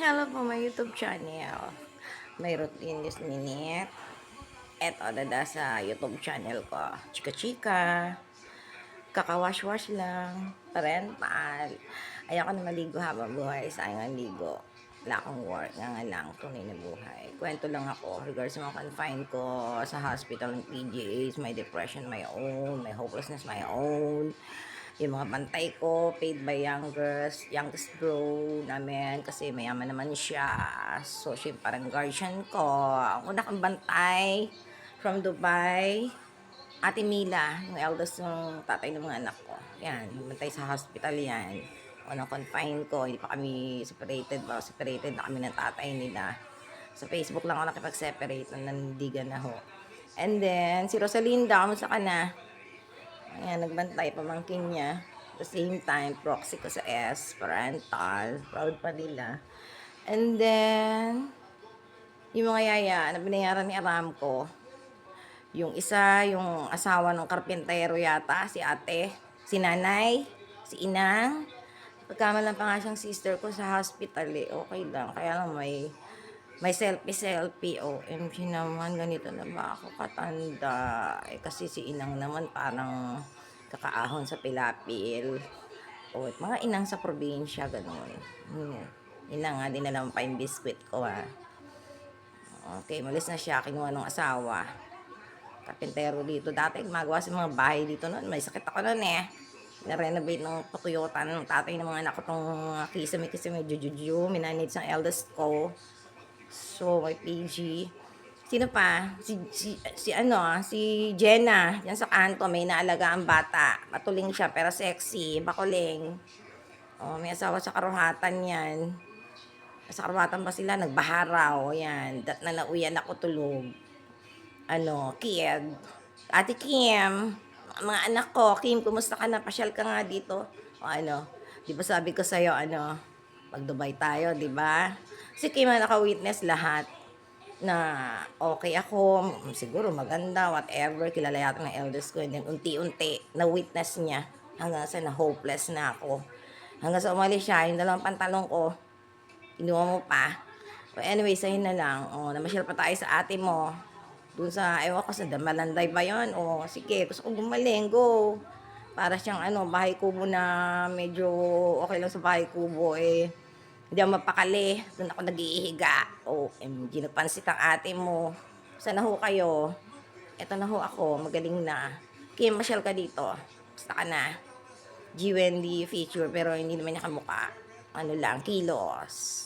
Hello po, my YouTube channel. May routine this minute. Eto, dada sa YouTube channel ko. Chika-chika. Kakawash-wash lang. Parental. Ayoko na maligo habang buhay. Sayang ang ligo. Wala akong work. Nga lang, tunay na buhay. Kwento lang ako regards sa mga confined ko sa hospital ng PGH. My depression, my own. My hopelessness, my own. Yung mga bantay ko, paid by youngest bro namin kasi mayaman naman siya. So, siya yung parang guardian ko. Ako nakabantay from Dubai. Ate Mila, yung eldest ng tatay ng mga anak ko. Yan, bantay sa hospital yan. O na-confine ko, hindi pa kami separated. Separated na kami ng tatay nila. Sa Facebook lang ako nakipag-separate, nandigan na ho. And then, si Rosalinda, kamusta ka na? Ayan, nagbantay, pamangkin niya. At the same time, proxy ko sa S, parental, proud pa nila. And then, yung mga yaya na binayaran ni Aramco, yung isa, yung asawa ng karpintero yata, si ate, si nanay, si inang. Pagkamalan pa nga siyang sister ko sa hospital eh, okay lang. Kaya lang may selfie. OMG naman, ganito na ba ako katanda? Eh, kasi si inang naman parang kakaahon sa pilapil. O, mga inang sa probinsya, ganun. Inang nga, dinala mo pa yung biskwit ko, ha. Okay, malis na siya, kinuha ng asawa. Kapintero dito. Dati, gumagawa sa mga bahay dito noon. May sakit ako noon, eh. Na-renovate ng patuyutan ng tatay ng mga anak ko tong kisame, jujuju. Minanage ng eldest ko. So, may PG. Sino pa? Si Jenna. Yan sa kanto, may naalagaan bata. Matuling siya, pero sexy. Bakuling. Oh, may asawa sa karuhatan yan. Sa karuhatan ba sila? Nagbaharaw. Yan. Dat na nauyan ako tulog. Kid. Ate Kim. Mga anak ko. Kim, kumusta ka na? Pasyal ka nga dito. O di ba sabi ko sa'yo, pag-Dubai tayo, di ba? Si Kim na naka-witness lahat na okay ako, siguro maganda, whatever, kilala yata ng elders ko, and then unti-unti, na-witness niya, hanggang sa na-hopeless na ako. Hanggang sa umalis siya, yung dalawang pantalon ko, inuha mo pa. But anyway, sa'yo na lang, namasyal pa tayo sa ate mo, dun sa, ewan ko, sa Damalanday ba yun? Sige, gusto ko gumaling, go. Para siyang, bahay kubo na medyo okay lang sa bahay kubo, hindi ako mapakali. Doon ako nag-iihiga. MG, nagpansit ang ate mo. Saan na ho kayo? Eto na ho ako, magaling na. Kim, masyal ka dito. Basta ka na. G-Wendy feature, pero hindi naman niya kamukha. Ano lang, kilos.